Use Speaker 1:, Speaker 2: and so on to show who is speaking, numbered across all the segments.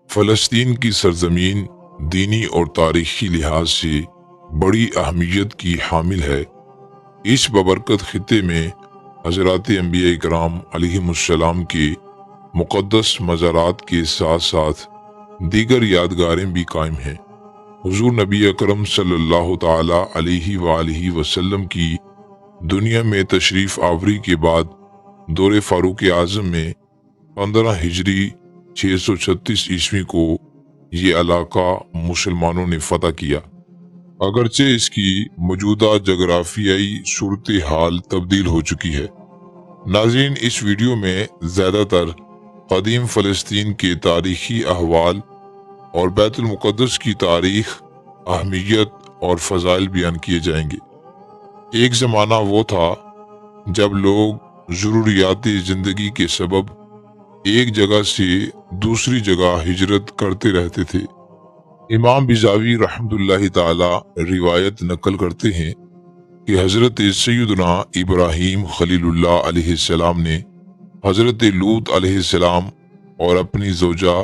Speaker 1: فلسطین کی سرزمین دینی اور تاریخی لحاظ سے بڑی اہمیت کی حامل ہے۔ اس بابرکت خطے میں حضرات انبیاء کرام علیہم السلام کے مقدس مزارات کے ساتھ ساتھ دیگر یادگاریں بھی قائم ہیں۔ حضور نبی اکرم صلی اللہ تعالی علیہ وآلہ وسلم کی دنیا میں تشریف آوری کے بعد دور فاروق اعظم میں 15 ہجری 636 عیسوی کو یہ علاقہ مسلمانوں نے فتح کیا۔ اگرچہ اس کی موجودہ جغرافیائی صورتحال تبدیل ہو چکی ہے۔ ناظرین، اس ویڈیو میں زیادہ تر قدیم فلسطین کے تاریخی احوال اور بیت المقدس کی تاریخ، اہمیت اور فضائل بیان کیے جائیں گے۔ ایک زمانہ وہ تھا جب لوگ ضروریات زندگی کے سبب ایک جگہ سے دوسری جگہ ہجرت کرتے رہتے تھے۔ امام بیضاوی رحمۃ اللہ تعالی روایت نقل کرتے ہیں کہ حضرت سیدنا ابراہیم خلیل اللہ علیہ السلام نے حضرت لوط علیہ السلام اور اپنی زوجہ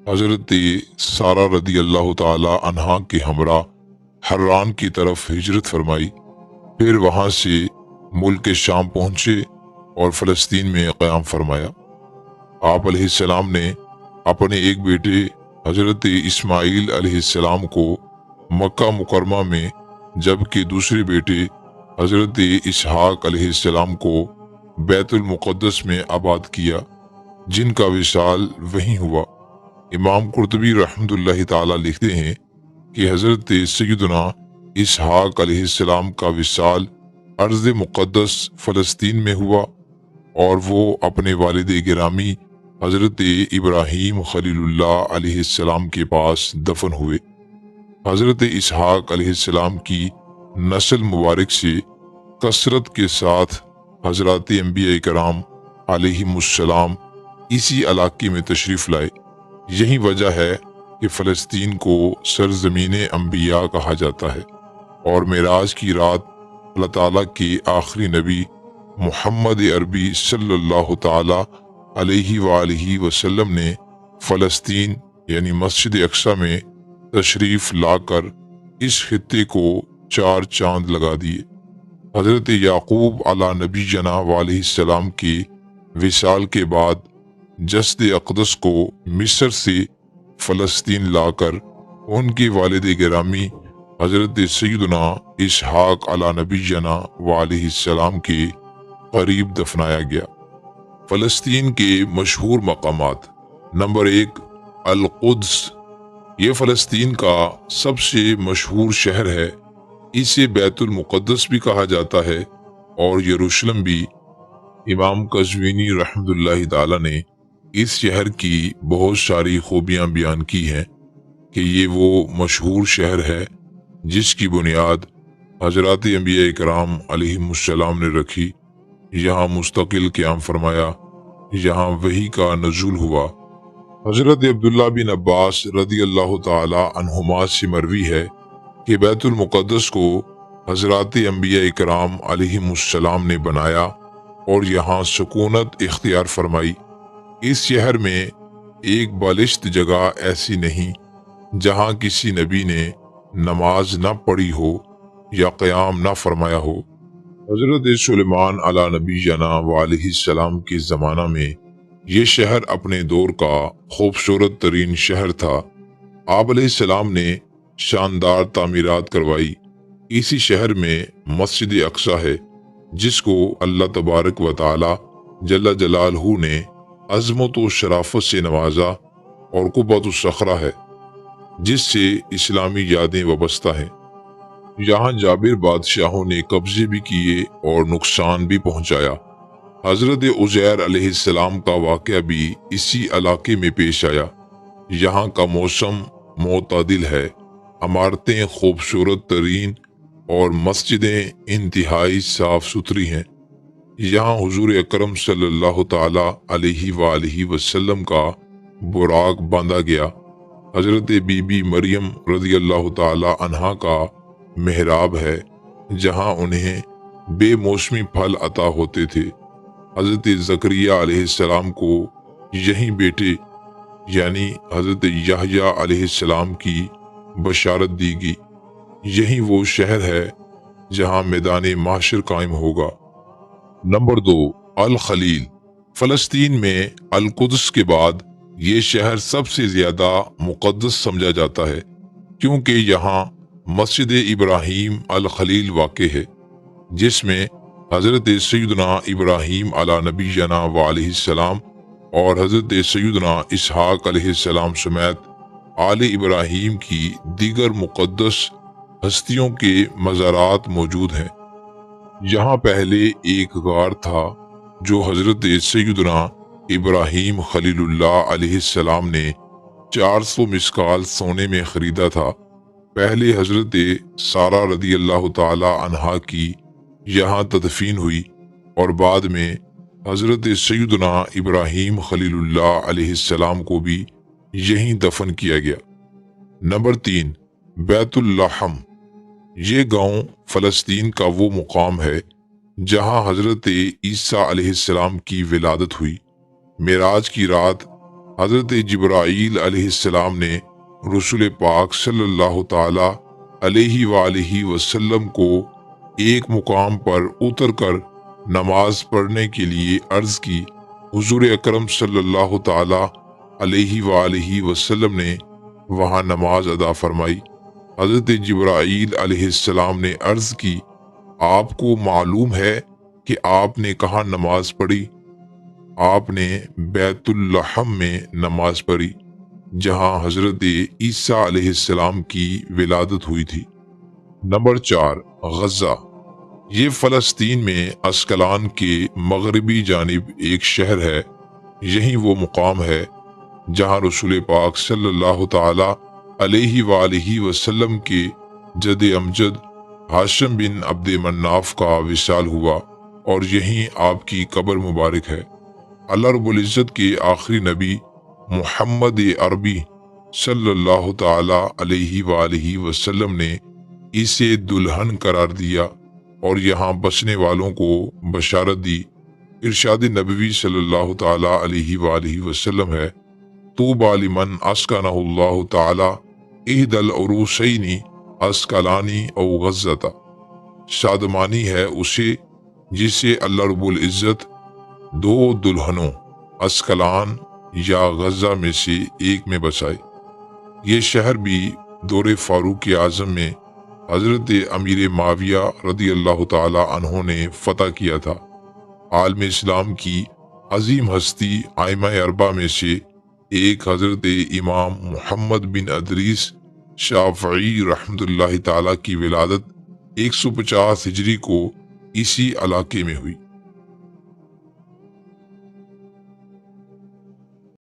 Speaker 1: حضرت سارہ رضی اللہ تعالی عنہا کے ہمراہ حران کی طرف ہجرت فرمائی، پھر وہاں سے ملک شام پہنچے اور فلسطین میں قیام فرمایا۔ آپ علیہ السلام نے اپنے ایک بیٹے حضرت اسماعیل علیہ السلام کو مکہ مکرمہ میں، جبکہ دوسرے بیٹے حضرت اسحاق علیہ السلام کو بیت المقدس میں آباد کیا، جن کا وصال وہیں ہوا۔ امام قرطبی رحمۃ اللہ تعالی لکھتے ہیں کہ حضرت سیدنا اسحاق علیہ السلام کا وصال ارض مقدس فلسطین میں ہوا اور وہ اپنے والد گرامی حضرت ابراہیم خلیل اللہ علیہ السلام کے پاس دفن ہوئے۔ حضرت اسحاق علیہ السلام کی نسل مبارک سے کثرت کے ساتھ حضرات انبیاء کرام علیہم السلام اسی علاقے میں تشریف لائے۔ یہی وجہ ہے کہ فلسطین کو سرزمین انبیاء کہا جاتا ہے، اور معراج کی رات اللہ تعالیٰ کے آخری نبی محمد عربی صلی اللہ تعالی علیہ وآلہ وسلم نے فلسطین یعنی مسجد اقصی میں تشریف لا کر اس خطے کو 4 چاند لگا دیے۔ حضرت یعقوب علی نبی جناب علیہ السلام کے وصال کے بعد جسد اقدس کو مصر سے فلسطین لا کر ان کے والد گرامی حضرت سیدنا اسحاق علی نبی جناب علیہ السلام کے قریب دفنایا گیا۔ فلسطین کے مشہور مقامات۔ نمبر 1، القدس۔ یہ فلسطین کا سب سے مشہور شہر ہے۔ اسے بیت المقدس بھی کہا جاتا ہے اور یروشلم بھی۔ امام قزوینی رحمۃ اللہ تعالی نے اس شہر کی بہت ساری خوبیاں بیان کی ہیں کہ یہ وہ مشہور شہر ہے جس کی بنیاد حضرات انبیاء کرام علیہم السلام نے رکھی۔ یہاں مستقل قیام فرمایا، یہاں وحی کا نزول ہوا۔ حضرت عبداللہ بن عباس رضی اللہ تعالی عنہما سے مروی ہے کہ بیت المقدس کو حضرات انبیاء کرام علیہم السلام نے بنایا اور یہاں سکونت اختیار فرمائی۔ اس شہر میں ایک بالشت جگہ ایسی نہیں جہاں کسی نبی نے نماز نہ پڑھی ہو یا قیام نہ فرمایا ہو۔ حضرت سلیمان علی نبی جناب علیہ السلام کے زمانہ میں یہ شہر اپنے دور کا خوبصورت ترین شہر تھا۔ آپ علیہ السلام نے شاندار تعمیرات کروائی۔ اسی شہر میں مسجد اقصی ہے جس کو اللہ تبارک و تعالی جل جلالہ نے عظمت و شرافت سے نوازا، اور قبۃ الصخرہ ہے جس سے اسلامی یادیں وابستہ ہیں۔ یہاں جابر بادشاہوں نے قبضے بھی کیے اور نقصان بھی پہنچایا۔ حضرت عزیر علیہ السلام کا واقعہ بھی اسی علاقے میں پیش آیا۔ یہاں کا موسم معتدل ہے، عمارتیں خوبصورت ترین اور مسجدیں انتہائی صاف ستھری ہیں۔ یہاں حضور اکرم صلی اللہ تعالی علیہ وآلہ وسلم کا براق باندھا گیا۔ حضرت بی بی مریم رضی اللہ تعالی عنہا کا محراب ہے جہاں انہیں بے موسمی پھل عطا ہوتے تھے۔ حضرت زکریا علیہ السلام کو یہیں بیٹے یعنی حضرت یحییٰ علیہ السلام کی بشارت دی گئی۔ یہی وہ شہر ہے جہاں میدان محشر قائم ہوگا۔ نمبر 2، الخلیل۔ فلسطین میں القدس کے بعد یہ شہر سب سے زیادہ مقدس سمجھا جاتا ہے، کیونکہ یہاں مسجد ابراہیم الخلیل واقع ہے، جس میں حضرت سیدنا ابراہیم علی نبینا و علیہ السلام اور حضرت سیدنا اسحاق علیہ السلام سمیت آل ابراہیم کی دیگر مقدس ہستیوں کے مزارات موجود ہیں۔ یہاں پہلے ایک غار تھا جو حضرت سیدنا ابراہیم خلیل اللہ علیہ السلام نے 400 مسکال سونے میں خریدا تھا۔ پہلے حضرت سارہ رضی اللہ تعالی عنہا کی یہاں تدفین ہوئی اور بعد میں حضرت سیدنا ابراہیم خلیل اللہ علیہ السلام کو بھی یہیں دفن کیا گیا۔ نمبر 3، بیت اللحم۔ یہ گاؤں فلسطین کا وہ مقام ہے جہاں حضرت عیسیٰ علیہ السلام کی ولادت ہوئی۔ معراج کی رات حضرت جبرائیل علیہ السلام نے رسول پاک صلی اللہ تعالی علیہ وآلہ وسلم کو ایک مقام پر اتر کر نماز پڑھنے کے لیے عرض کی۔ حضور اکرم صلی اللہ تعالی علیہ وآلہ وسلم نے وہاں نماز ادا فرمائی۔ حضرت جبرائیل علیہ السلام نے عرض کی، آپ کو معلوم ہے کہ آپ نے کہاں نماز پڑھی؟ آپ نے بیت اللحم میں نماز پڑھی، جہاں حضرت عیسیٰ علیہ السلام کی ولادت ہوئی تھی۔ نمبر 4، غزہ۔ یہ فلسطین میں اسکلان کے مغربی جانب ایک شہر ہے۔ یہی وہ مقام ہے جہاں رسول پاک صلی اللہ تعالی علیہ وآلہ وسلم کے جد امجد ہاشم بن عبد مناف کا وصال ہوا، اور یہیں آپ کی قبر مبارک ہے۔ اللہ رب العزت کے آخری نبی محمد عربی صلی اللہ تعالی علیہ وآلہ وسلم نے اسے دلہن قرار دیا اور یہاں بسنے والوں کو بشارت دی۔ ارشاد نبوی صلی اللہ تعالی علیہ وآلہ وسلم ہے، طوبی لمن اسکنہ اللہ تعالی احدی العروسین اسکلانی او غزہ۔ شادمانی ہے اسے جسے اللہ رب العزت دو دلہنوں اسکلان یا غزہ میں سے ایک میں بسائے۔ یہ شہر بھی دور فاروق اعظم میں حضرت امیر معاویہ رضی اللہ تعالی عنہ نے فتح کیا تھا۔ عالم اسلام کی عظیم ہستی ائمہ اربعہ میں سے ایک حضرت امام محمد بن ادریس شافعی رحمۃ اللہ تعالی کی ولادت 150 ہجری کو اسی علاقے میں ہوئی۔